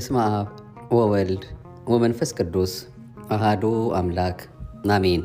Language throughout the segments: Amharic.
በስመ አብ ወወልድ ወመንፈስ ቅዱስ አሐዱ አምላክ አሜን።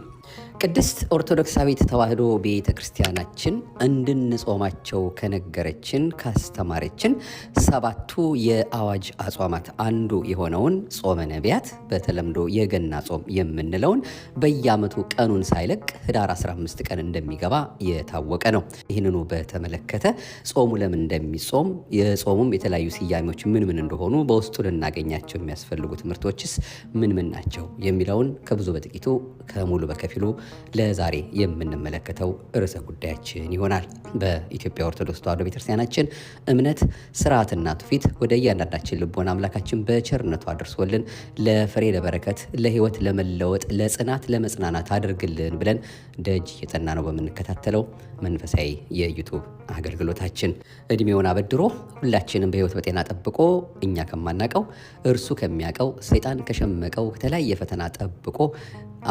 ቅድስት ኦርቶዶክሳዊት ተዋሕዶ ቤተ ክርስቲያናችን እንድንጾማቸው ከነገረችን ካስተማረችን ሰባቱ የአዋጅ አጽዋማት አንዱ የሆነውን ጾመ ነቢያት በተለምዶ የገና ጾም የምንለውን በየዓመቱ ቀኑን ሳይለቅ ህዳር 15 ቀን እንደሚገባ የታወቀ ነው። ይህንኑ በተመለከተ ጾሙ ለምን እንደሚጾም የጾሙም የተለያዩ ስያሜዎች ምን ምን እንደሆኑ በውስጡ ልናገኛቸው የሚያስፈልጉ ትምህርቶችስ ምን ምን ናቸው የሚለውን ከብዙ በጥቂቱ ከሙሉ በከፊሉ ለዛሬ የምንመለከተው ርዕሰ ጉዳያችን ይሆናል። በኢትዮጵያ ኦርቶዶክስ ተዋሕዶ ቤተክርስቲያናችን እምነት ስርዓትና ትውፊት ወደ እያንዳንዳችን ልቦና አምላካችን በቸርነቱ አድርሶልን ለፍሬ ለበረከት ለህይወት ለመለወጥ ለጽናት ለመጽናናት አድርግልን ብለን ደጅ እየጠና ነው በምንከታተለው መንፈሳዊ የዩቱብ አገልግሎታችን እድሜውን አበድሮ ሁላችንም በህይወት በጤና ጠብቆ እኛ ከማናቀው እርሱ ከሚያቀው ሰይጣን ከሸመቀው ከተለያየ ፈተና ጠብቆ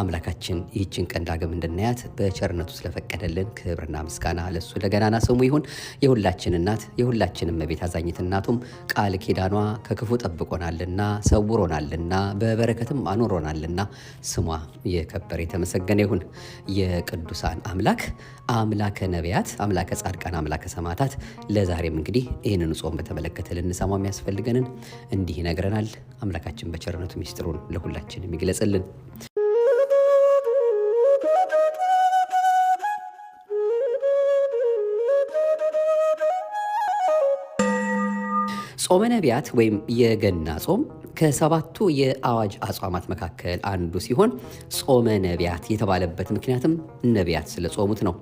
አምላካችን ይህችን ቀን ዳግም እንድናያት በቸርነቱ ስለፈቀደልን ክብርና ምስጋና ለሱ ለገናና ስሙ ይሁን። የሁላችን እናት የሁላችንም እመቤት አዛኝት እናቱም ቃል ኪዳኗ ከክፉ ጠብቆናልና ሰውሮናልና በበረከትም አኖሮናልና ስሟ የከበረ የተመሰገነ ይሁን። የቅዱሳን አምላክ አምላከ ነቢያት አምላከ ጻድቃን አምላከ ሰማዕታት ለዛሬም እንግዲህ ይህንን ጾም በተመለከተ ልንሰማው የሚያስፈልገንን እንዲህ ይነግረናል። አምላካችን በቸርነቱ ሚስጥሩን ለሁላችን የሚግለጽልን ጾመ ነቢያት ወይም የገና ጾም ከሰባቱ የአዋጅ አጽዋማት መካከል አንዱ ሲሆን ጾመ ነቢያት የተባለበት ምክንያትም ነቢያት ስለጾሙት ነው።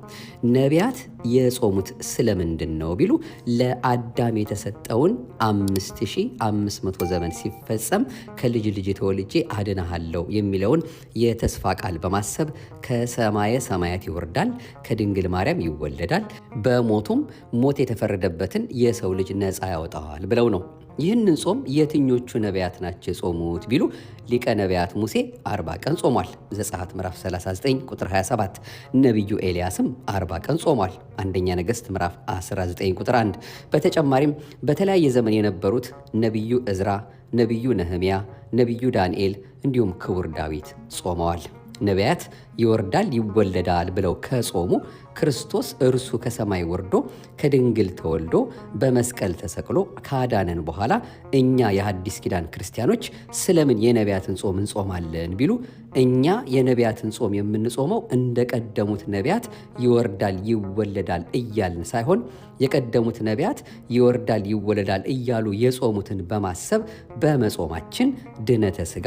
ነቢያት የጾሙት ስለምንድን ነው ቢሉ ለአዳም የተሰጠውን 5500 ዘመን ሲፈጸም ከልጅ ልጅ ተወልጄ አድንሃለሁ የሚለውን የተስፋ ቃል በማሰብ ከሰማየ ሰማያት ይወርዳል፣ ከድንግል ማርያም ይወለዳል፣ በሞቱም ሞት የተፈረደበትን የሰው ልጅ ነፃ ያወጣዋል ብለው ነው። ይህንን ጾም የትኞቹ ነቢያት ናቸው የጾሙት ቢሉ ሊቀ ነቢያት ሙሴ 40 ቀን ጾሟል። ዘጸአት ምዕራፍ 39 ቁጥር 27። ነቢዩ ኤልያስም 40 ቀን ጾሟል። አንደኛ ነገሥት ምዕራፍ 19 ቁጥር 1። በተጨማሪም በተለያየ ዘመን የነበሩት ነቢዩ እዝራ፣ ነቢዩ ነህምያ፣ ነቢዩ ዳንኤል እንዲሁም ክቡር ዳዊት ጾመዋል። ነቢያት ይወርዳል ይወለዳል ብለው ከጾሙ ክርስቶስ እርሱ ከሰማይ ወርዶ ከድንግል ተወልዶ በመስቀል ተሰቅሎ ካዳነን በኋላ እኛ የሐዲስ ኪዳን ክርስቲያኖች ስለምን የነቢያትን ጾም እንጾማለን ቢሉ እኛ የነቢያትን ጾም የምንጾመው እንደቀደሙት ነቢያት ይወርዳል ይወለዳል እያልን ሳይሆን የቀደሙት ነቢያት ይወርዳል ይወለዳል እያሉ የጾሙትን በማሰብ በመጾማችን ድነተ ሥጋ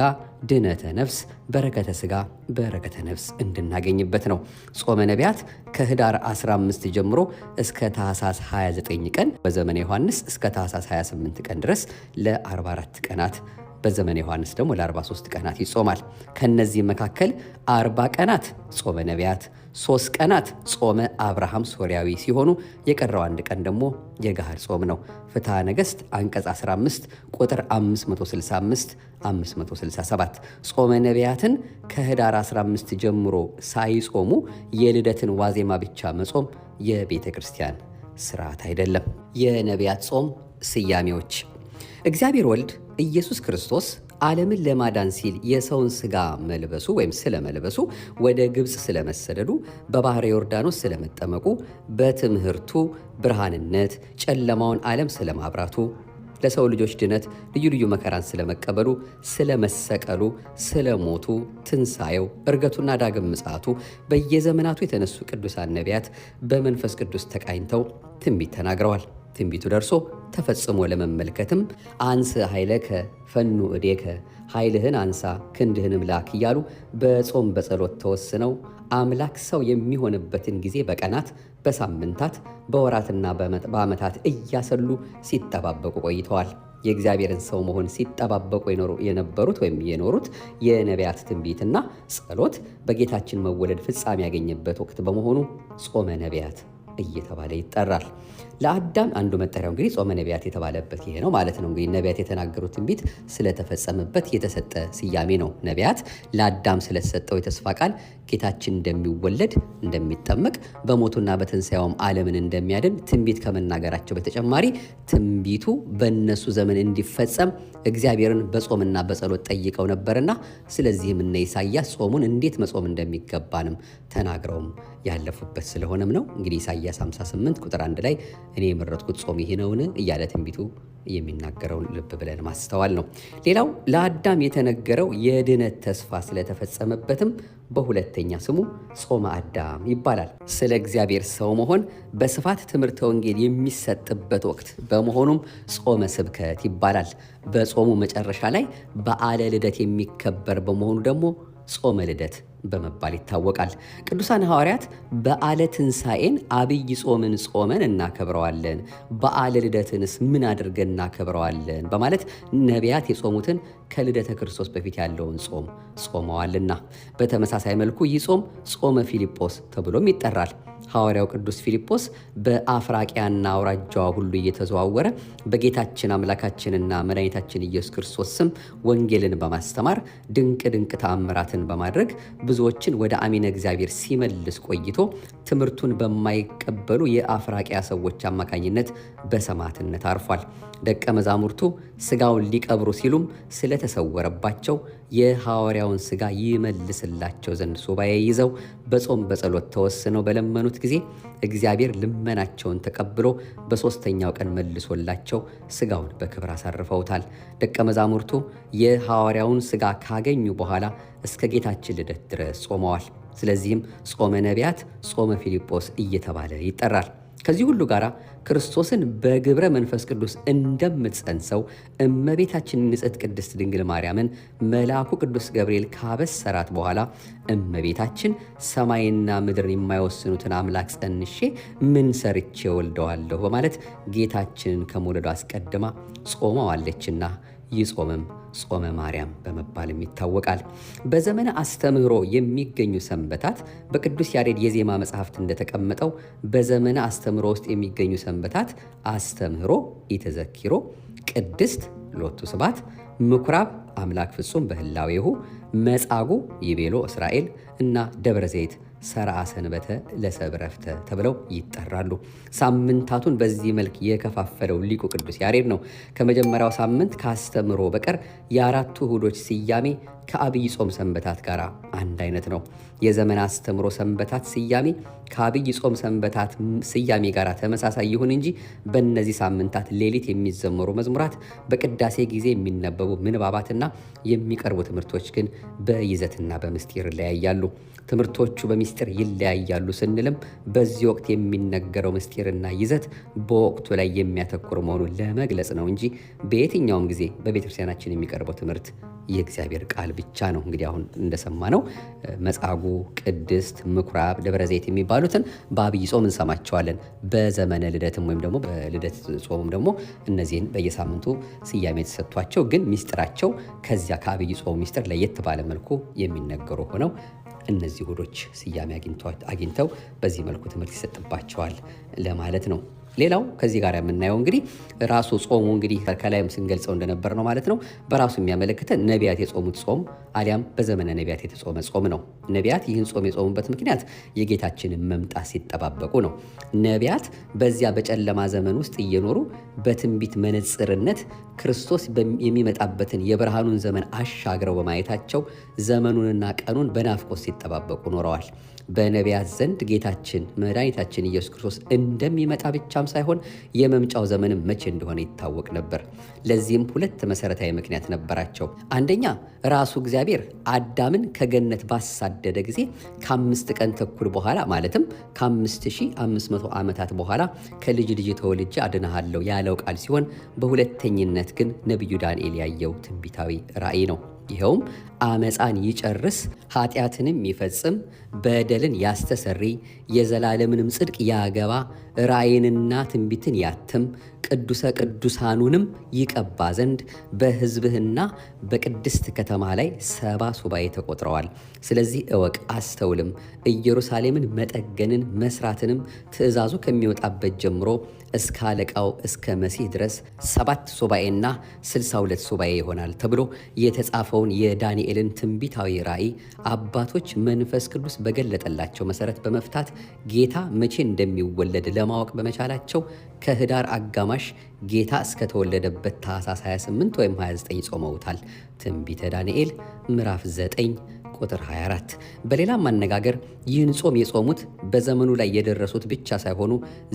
ድነተ ነፍስ በረከተ ሥጋ በረከተ ነፍስ እንድናገኝበት ነው። ጾመ ነቢያት ከህዳር 15 ጀምሮ እስከ ታኅሳስ 29 ቀን በዘመነ ዮሐንስ እስከ ታኅሳስ 28 ቀን ድረስ ለ44 ቀናት በዘመነ ዮሐንስ ደግሞ ለ43 ቀናት ይጾማል። ከነዚህ መካከል 40 ቀናት ጾመ ነቢያት፣ 3 ቀናት ጾመ አብርሃም ሶርያዊ ሲሆኑ የቀረው አንድ ቀን ደግሞ የጋህር ጾም ነው። ፍትሐ ነገሥት አንቀጽ 15 ቁጥር 565 567። ጾመ ነቢያትን ከህዳር 15 ጀምሮ ሳይጾሙ የልደትን ዋዜማ ብቻ መጾም የቤተ ክርስቲያን ስርዓት አይደለም። የነቢያት ጾም ስያሜዎች እግዚአብሔር ወልድ ኢየሱስ ክርስቶስ ዓለምን ለማዳን ሲል የሰውን ሥጋ መልበሱ ወይም ስለመልበሱ፣ ወደ ግብፅ ስለመሰደዱ፣ በባሕረ ዮርዳኖስ ስለመጠመቁ፣ በትምህርቱ ብርሃንነት ጨለማውን ዓለም ስለማብራቱ፣ ለሰው ልጆች ድነት ልዩ ልዩ መከራን ስለመቀበሉ፣ ስለመሰቀሉ፣ ስለሞቱ፣ ትንሣኤው፣ እርገቱና ዳግም ምጽአቱ በየዘመናቱ የተነሱ ቅዱሳን ነቢያት በመንፈስ ቅዱስ ተቃኝተው ትንቢት ተናግረዋል። ትንቢቱ ደርሶ ተፈጽሞ ለመመልከትም አንስ ኃይለከ ፈኑ እዴከ ኃይልህን አንሳ ክንድህንም ላክ እያሉ በጾም በጸሎት ተወስነው አምላክ ሰው የሚሆንበትን ጊዜ በቀናት በሳምንታት በወራትና በዓመታት እያሰሉ ሲጠባበቁ ቆይተዋል። የእግዚአብሔርን ሰው መሆን ሲጠባበቁ የነበሩት ወይም የኖሩት የነቢያት ትንቢትና ጸሎት በጌታችን መወለድ ፍጻሜ ያገኘበት ወቅት በመሆኑ ጾመ ነቢያት እየተባለ ይጠራል። ለአዳም አንዱ መጠሪያው እንግዲህ ጾመ ነቢያት የተባለበት ይሄ ነው ማለት ነው። እንግዲህ ነቢያት የተናገሩት ትንቢት ስለተፈጸመበት የተሰጠ ስያሜ ነው። ነቢያት ለአዳም ስለተሰጠው የተስፋ ቃል ጌታችን እንደሚወለድ፣ እንደሚጠመቅ፣ በሞቱና በትንሣኤውም ዓለምን እንደሚያድን ትንቢት ከመናገራቸው በተጨማሪ ትንቢቱ በእነሱ ዘመን እንዲፈጸም እግዚአብሔርን በጾምና በጸሎት ጠይቀው ነበርና ስለዚህም እነ ኢሳይያስ ጾሙን እንዴት መጾም እንደሚገባንም ተናግረውም ያለፉበት ስለሆነም ነው። እንግዲህ ኢሳይያስ 58 ቁጥር 1 ላይ እኔ የመረጥኩት ጾም ይሄ ነውን እያለ ትንቢቱ የሚናገረውን ልብ ብለን ማስተዋል ነው። ሌላው ለአዳም የተነገረው የድነት ተስፋ ስለተፈጸመበትም በሁለተኛ ስሙ ጾመ አዳም ይባላል። ስለ እግዚአብሔር ሰው መሆን በስፋት ትምህርተ ወንጌል የሚሰጥበት ወቅት በመሆኑም ጾመ ስብከት ይባላል። በጾሙ መጨረሻ ላይ በዓለ ልደት የሚከበር በመሆኑ ደግሞ ጾመ ልደት በመባል ይታወቃል። ቅዱሳን ሐዋርያት በዓለ ትንሣኤን አብይ ጾምን ጾመን እናከብረዋለን፣ በዓለ ልደትንስ ምን አድርገን እናከብረዋለን በማለት ነቢያት የጾሙትን ከልደተ ክርስቶስ በፊት ያለውን ጾም ጾመዋልና። በተመሳሳይ መልኩ ይህ ጾም ጾመ ፊልጶስ ተብሎም ይጠራል። ሐዋርያው ቅዱስ ፊልጶስ በአፍራቂያና አውራጃዋ ሁሉ እየተዘዋወረ በጌታችን አምላካችንና መድኃኒታችን ኢየሱስ ክርስቶስ ስም ወንጌልን በማስተማር ድንቅ ድንቅ ተአምራትን በማድረግ ብዙዎችን ወደ አሚነ እግዚአብሔር ሲመልስ ቆይቶ ትምህርቱን በማይቀበሉ የአፍራቂያ ሰዎች አማካኝነት በሰማዕትነት አርፏል። ደቀ መዛሙርቱ ሥጋውን ሊቀብሩ ሲሉም ስለተሰወረባቸው የሐዋርያውን ሥጋ ይመልስላቸው ዘንድ ሱባኤ ይዘው በጾም በጸሎት ተወስነው በለመኑት ጊዜ እግዚአብሔር ልመናቸውን ተቀብሎ በሦስተኛው ቀን መልሶላቸው ሥጋውን በክብር አሳርፈውታል። ደቀ መዛሙርቱ የሐዋርያውን ሥጋ ካገኙ በኋላ እስከ ጌታችን ልደት ድረስ ጾመዋል። ስለዚህም ጾመ ነቢያት፣ ጾመ ፊልጶስ እየተባለ ይጠራል። ከዚህ ሁሉ ጋር ክርስቶስን በግብረ መንፈስ ቅዱስ እንደምትጸንሰው እመቤታችን ንጽሕት ቅድስት ድንግል ማርያምን መልአኩ ቅዱስ ገብርኤል ካበሰራት በኋላ እመቤታችን ሰማይና ምድር የማይወስኑትን አምላክ ጸንሼ ምን ሰርቼ ወልደዋለሁ በማለት ጌታችንን ከመውለዱ አስቀድማ ጾመዋለችና ይህ ጾምም ጾመ ማርያም በመባልም ይታወቃል። በዘመነ አስተምህሮ የሚገኙ ሰንበታት በቅዱስ ያሬድ የዜማ መጽሐፍት እንደተቀመጠው በዘመነ አስተምህሮ ውስጥ የሚገኙ ሰንበታት አስተምህሮ ኢተዘኪሮ፣ ቅድስት ሎቱ ስባት፣ ምኩራብ አምላክ ፍጹም በህላዌሁ፣ መጻጉዕ ይቤሎ እስራኤል እና ደብረ ዘይት ሰርዓ ሰንበተ ለሰብእ ዕረፍተ ተብለው ይጠራሉ። ሳምንታቱን በዚህ መልክ የከፋፈለው ሊቁ ቅዱስ ያሬድ ነው። ከመጀመሪያው ሳምንት ካስተምሮ በቀር የአራቱ እሁዶች ስያሜ ከአብይ ጾም ሰንበታት ጋር አንድ አይነት ነው። የዘመን አስተምሮ ሰንበታት ስያሜ ከአብይ ጾም ሰንበታት ስያሜ ጋር ተመሳሳይ ይሁን እንጂ በእነዚህ ሳምንታት ሌሊት የሚዘመሩ መዝሙራት፣ በቅዳሴ ጊዜ የሚነበቡ ምንባባትና የሚቀርቡ ትምህርቶች ግን በይዘትና በምስጢር ይለያያሉ። ትምህርቶቹ በምስጢር ይለያያሉ ስንልም በዚህ ወቅት የሚነገረው ምስጢርና ይዘት በወቅቱ ላይ የሚያተኩር መሆኑን ለመግለጽ ነው እንጂ በየትኛውም ጊዜ በቤተክርስቲያናችን የሚቀርበው ትምህርት የእግዚአብሔር ቃል ብቻ ነው። እንግዲህ አሁን እንደሰማነው መጻጉዕ፣ ቅድስት፣ ምኩራብ፣ ደብረ ዘይት የሚባሉትን በአብይ ጾም እንሰማቸዋለን። በዘመነ ልደትም ወይም ደግሞ በልደት ጾሙም ደግሞ እነዚህን በየሳምንቱ ስያሜ የተሰጥቷቸው ግን ሚስጥራቸው ከዚያ ከአብይ ጾሙ ሚስጥር ለየት ባለ መልኩ የሚነገሩ ሆነው እነዚህ እሁዶች ስያሜ አግኝተው በዚህ መልኩ ትምህርት ይሰጥባቸዋል ለማለት ነው። ሌላው ከዚህ ጋር የምናየው እንግዲህ ራሱ ጾሙ እንግዲህ ከላይም ስንገልጸው እንደነበር ነው ማለት ነው። በራሱ የሚያመለክተን ነቢያት የጾሙት ጾም አሊያም በዘመነ ነቢያት የተጾመ ጾም ነው። ነቢያት ይህን ጾም የጾሙበት ምክንያት የጌታችንን መምጣት ሲጠባበቁ ነው። ነቢያት በዚያ በጨለማ ዘመን ውስጥ እየኖሩ በትንቢት መነጽርነት ክርስቶስ የሚመጣበትን የብርሃኑን ዘመን አሻግረው በማየታቸው ዘመኑንና ቀኑን በናፍቆት ሲጠባበቁ ኖረዋል። በነቢያት ዘንድ ጌታችን መድኃኒታችን ኢየሱስ ክርስቶስ እንደሚመጣ ብቻም ሳይሆን የመምጫው ዘመንም መቼ እንደሆነ ይታወቅ ነበር። ለዚህም ሁለት መሰረታዊ ምክንያት ነበራቸው። አንደኛ ራሱ እግዚአብሔር አዳምን ከገነት ባሳደደ ጊዜ ከ5 ቀን ተኩል በኋላ ማለትም ከ5500 ዓመታት በኋላ ከልጅ ልጅ ተወልጄ አድንሃለሁ ያለው ቃል ሲሆን፣ በሁለተኝነት ግን ነቢዩ ዳንኤል ያየው ትንቢታዊ ራእይ ነው። ይኸውም አመፃን ይጨርስ፣ ኃጢአትንም ይፈጽም፣ በደልን ያስተሰሪ፣ የዘላለምንም ጽድቅ ያገባ፣ ራእይንና ትንቢትን ያትም፣ ቅዱሰ ቅዱሳኑንም ይቀባ ዘንድ በሕዝብህና በቅድስት ከተማ ላይ 70 ሱባኤ ተቆጥረዋል። ስለዚህ እወቅ አስተውልም፣ ኢየሩሳሌምን መጠገንን መስራትንም ትእዛዙ ከሚወጣበት ጀምሮ እስከ አለቃው እስከ መሲህ ድረስ 7 ሱባኤና 62 ሱባኤ ይሆናል ተብሎ የተጻፈውን የዳንኤልን ትንቢታዊ ራእይ አባቶች መንፈስ ቅዱስ በገለጠላቸው መሰረት በመፍታት ጌታ መቼ እንደሚወለድ ለማወቅ በመቻላቸው ከህዳር አጋማሽ ጌታ እስከተወለደበት ታኅሳስ 28 ወይም 29 ጾመውታል። ትንቢተ ዳንኤል ምዕራፍ 9 ቁጥር 24። በሌላም አነጋገር ይህን ጾም የጾሙት በዘመኑ ላይ የደረሱት ብቻ ሳይሆኑ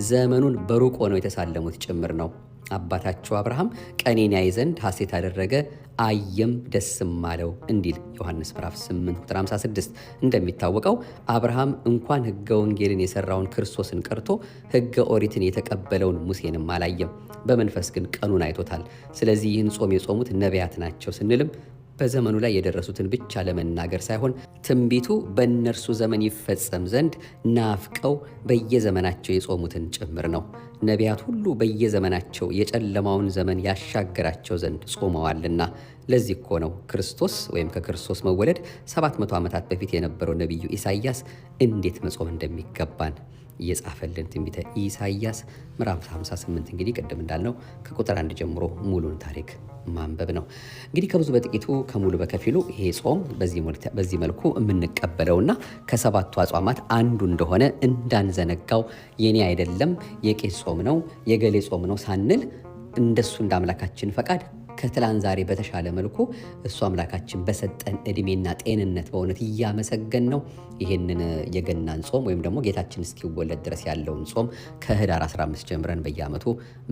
ዘመኑን በሩቅ ሆነው የተሳለሙት ጭምር ነው። አባታቸው አብርሃም ቀኔን ያይ ዘንድ ሐሴት አደረገ አየም ደስም አለው እንዲል ዮሐንስ ምዕራፍ 8 ቁጥር 56። እንደሚታወቀው አብርሃም እንኳን ሕገ ወንጌልን የሰራውን ክርስቶስን ቀርቶ ሕገ ኦሪትን የተቀበለውን ሙሴንም አላየም። በመንፈስ ግን ቀኑን አይቶታል። ስለዚህ ይህን ጾም የጾሙት ነቢያት ናቸው ስንልም በዘመኑ ላይ የደረሱትን ብቻ ለመናገር ሳይሆን ትንቢቱ በእነርሱ ዘመን ይፈጸም ዘንድ ናፍቀው በየዘመናቸው የጾሙትን ጭምር ነው። ነቢያት ሁሉ በየዘመናቸው የጨለማውን ዘመን ያሻገራቸው ዘንድ ጾመዋልና። ለዚህ እኮ ነው ክርስቶስ ወይም ከክርስቶስ መወለድ 700 ዓመታት በፊት የነበረው ነቢዩ ኢሳይያስ እንዴት መጾም እንደሚገባን እየጻፈልን ትንቢተ ኢሳይያስ ምዕራፍ 58። እንግዲህ ቅድም እንዳልነው ከቁጥር 1 ጀምሮ ሙሉን ታሪክ ማንበብ ነው። እንግዲህ ከብዙ በጥቂቱ ከሙሉ በከፊሉ ይሄ ጾም በዚህ መልኩ የምንቀበለውና ከሰባቱ አጽዋማት አንዱ እንደሆነ እንዳንዘነጋው የኔ አይደለም የቄስ ጾም ነው የገሌ ጾም ነው ሳንል እንደሱ እንደ አምላካችን ፈቃድ ከትላንት ዛሬ በተሻለ መልኩ እሱ አምላካችን በሰጠን እድሜና ጤንነት በእውነት እያመሰገን ነው ይህንን የገናን ጾም ወይም ደግሞ ጌታችን እስኪወለድ ድረስ ያለውን ጾም ከህዳር 15 ጀምረን በየዓመቱ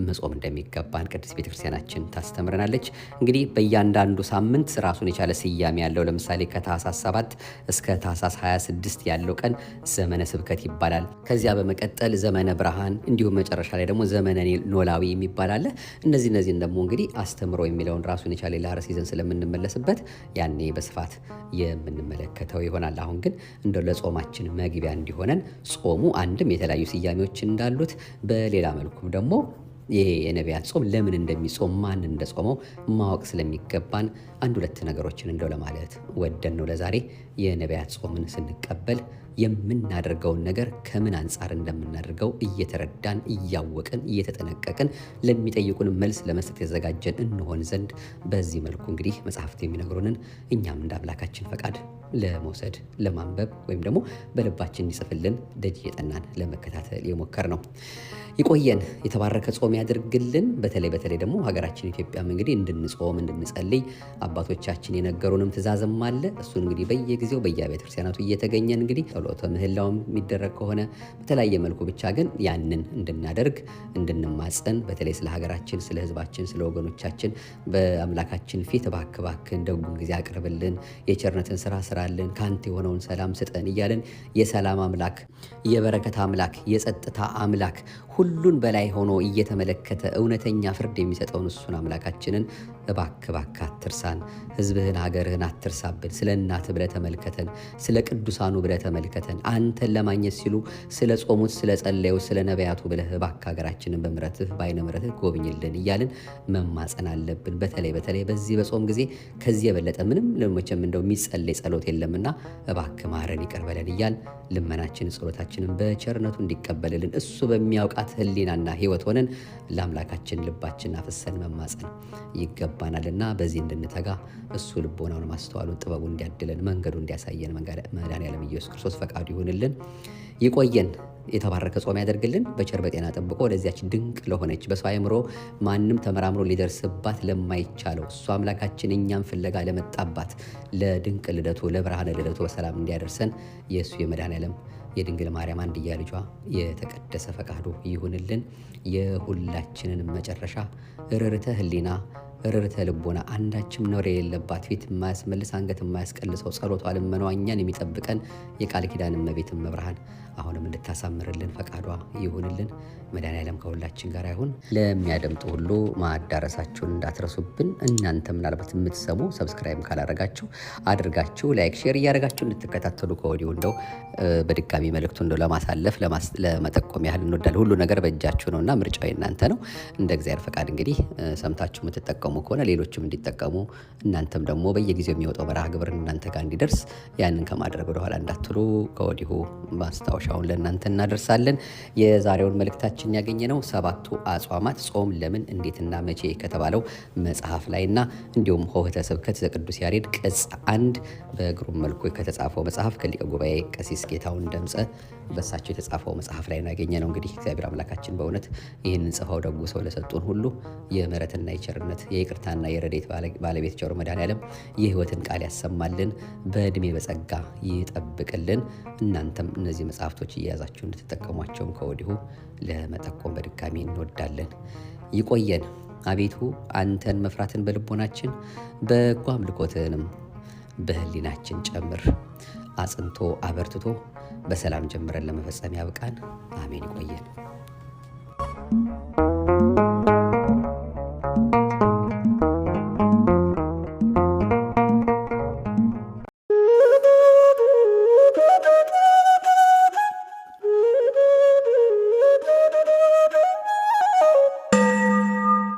መጾም እንደሚገባን ቅድስት ቤተክርስቲያናችን ታስተምረናለች። እንግዲህ በእያንዳንዱ ሳምንት ራሱን የቻለ ስያሜ ያለው፣ ለምሳሌ ከታኅሳስ 7 እስከ ታኅሳስ 26 ያለው ቀን ዘመነ ስብከት ይባላል። ከዚያ በመቀጠል ዘመነ ብርሃን፣ እንዲሁም መጨረሻ ላይ ደግሞ ዘመነ ኖላዊ የሚባል አለ። እነዚህን ደግሞ እንግዲህ አስተምሮ የሚለውን ራሱን የቻለ ላርስ ይዘን ስለምንመለስበት ያኔ በስፋት የምንመለከተው ይሆናል። አሁን ግን እንደው ለጾማችን መግቢያ እንዲሆነን ጾሙ አንድም የተለያዩ ስያሜዎች እንዳሉት፣ በሌላ መልኩም ደግሞ ይሄ የነቢያት ጾም ለምን እንደሚጾም ማን እንደጾመው ማወቅ ስለሚገባን አንድ ሁለት ነገሮችን እንደው ለማለት ወደን ነው ለዛሬ የነቢያት ጾምን ስንቀበል የምናደርገውን ነገር ከምን አንጻር እንደምናደርገው እየተረዳን እያወቅን እየተጠነቀቅን ለሚጠይቁን መልስ ለመስጠት የተዘጋጀን እንሆን ዘንድ በዚህ መልኩ እንግዲህ መጽሐፍት የሚነግሩንን እኛም እንደ አምላካችን ፈቃድ ለመውሰድ ለማንበብ ወይም ደግሞ በልባችን እንዲጽፍልን ደጅ እየጠናን ለመከታተል የሞከር ነው። ይቆየን፣ የተባረከ ጾም ያድርግልን። በተለይ ደግሞ ሀገራችን ኢትዮጵያም እንግዲህ እንድንጾም እንድንጸልይ አባቶቻችን የነገሩንም ትእዛዝም አለ። እሱን እንግዲህ በየጊዜው በየቤተ ክርስቲያናቱ እየተገኘን እንግዲህ ጸሎተ ምህላውም የሚደረግ ከሆነ በተለያየ መልኩ ብቻ ግን ያንን እንድናደርግ እንድንማጸን፣ በተለይ ስለ ሀገራችን፣ ስለ ሕዝባችን፣ ስለ ወገኖቻችን በአምላካችን ፊት እባክህ ደጉን ጊዜ አቅርብልን፣ የቸርነትን ስራ ስራልን፣ ከአንተ የሆነውን ሰላም ስጠን እያለን የሰላም አምላክ፣ የበረከት አምላክ፣ የጸጥታ አምላክ ሁሉን በላይ ሆኖ እየተመለከተ እውነተኛ ፍርድ የሚሰጠውን እሱን አምላካችንን እባክህ አትርሳን፣ ሕዝብህን ሀገርህን አትርሳብን፣ ስለ እናትህ ብለህ ተመልከተን፣ ስለ ቅዱሳኑ ብለህ ተመልከተን፣ አንተን ለማግኘት ሲሉ ስለ ጾሙት ስለ ጸለዩ ስለ ነቢያቱ ብለህ እባክህ ሀገራችንን በምሕረትህ በዓይነ ምሕረትህ ጎብኝልን እያልን መማጸን አለብን። በተለይ በዚህ በጾም ጊዜ ከዚህ የበለጠ ምንም ለሞችም እንደው የሚጸለይ ጸሎት የለምና እባክህ ማረን ይቅር በለን እያል ልመናችን ጸሎታችንን በቸርነቱ እንዲቀበልልን እሱ በሚያውቃት ሕሊናና ሕይወት ሆነን ለአምላካችን ልባችን አፍሰን መማጸን ይገባናልና በዚህ እንድንተጋ እሱ ልቦናውን ማስተዋሉን ጥበቡን እንዲያድለን መንገዱ እንዲያሳየን መድኃኔዓለም ኢየሱስ ክርስቶስ ፈቃዱ ይሁንልን። ይቆየን፣ የተባረከ ጾም ያደርግልን። በቸር በጤና ጠብቆ ወደዚያች ድንቅ ለሆነች በሰው አእምሮ ማንም ተመራምሮ ሊደርስባት ለማይቻለው እሱ አምላካችን እኛም ፍለጋ ለመጣባት ለድንቅ ልደቱ ለብርሃነ ልደቱ በሰላም እንዲያደርሰን የእሱ የመድኃኔዓለም የድንግል ማርያም አንድያ ልጇ የተቀደሰ ፈቃዱ ይሁንልን። የሁላችንን መጨረሻ ርርተ ሕሊና ርርተ ልቦና አንዳችም ነውር የሌለባት ፊት የማያስመልስ አንገት የማያስቀልሰው ጸሎቷ ልመናዋ እኛን የሚጠብቀን የቃል ኪዳን እመቤት እመብርሃን አሁንም እንድታሳምርልን ፈቃዷ ይሁንልን። መድኃኔዓለም ከሁላችን ጋር ይሁን። ለሚያደምጡ ሁሉ ማዳረሳችሁን እንዳትረሱብን። እናንተ ምናልባት የምትሰሙ ሰብስክራይብ ካላረጋችሁ አድርጋችሁ ላይክ፣ ሼር እያደረጋችሁ እንድትከታተሉ ከወዲሁ እንደው በድጋሚ መልእክቱ እንደው ለማሳለፍ ለመጠቆም ያህል እንወዳለን። ሁሉ ነገር በእጃችሁ ነውና ምርጫው የእናንተ ነው። እንደ እግዚአብሔር ፈቃድ እንግዲህ ሰምታችሁ የምትጠቀሙ ከሆነ ሌሎችም እንዲጠቀሙ እናንተም ደግሞ በየጊዜው የሚወጣው መርሃ ግብር እናንተ ጋር እንዲደርስ ያንን ከማድረግ ወደኋላ እንዳትሉ ከወዲሁ ማስታወሻውን ለእናንተ እናደርሳለን። የዛሬውን መልእክታችን ያገኘነው 7ቱ አጽዋማት ጾም ለምን እንዴትና መቼ ከተባለው መጽሐፍ ላይና እንዲሁም ሆህተ ስብከት ዘቅዱስ ያሬድ ቅጽ 1 በግሩም መልኩ ከተጻፈው መጽሐፍ ከሊቀ ጉባኤ ቀሲስ ጌታሁን ደምፀ በሳቸው የተጻፈው መጽሐፍ ላይ ነው ያገኘነው። እንግዲህ እግዚአብሔር አምላካችን በእውነት ይህንን ጽፈው ደጉ ሰው ለሰጡን ሁሉ የምሕረትና የቸርነት የይቅርታና የረድኤት ባለቤት ቸሩ መድኃኔዓለም የሕይወትን ቃል ያሰማልን፣ በዕድሜ በጸጋ ይጠብቅልን። እናንተም እነዚህ መጽሐፍቶች እየያዛችሁ እንድትጠቀሟቸውም ከወዲሁ ለመጠቆም በድጋሚ እንወዳለን። ይቆየን። አቤቱ አንተን መፍራትን በልቦናችን በጎ አምልኮትንም በህሊናችን ጨምር። አጽንቶ አበርትቶ በሰላም ጀምረን ለመፈጸም ያብቃን። አሜን። ይቆየን።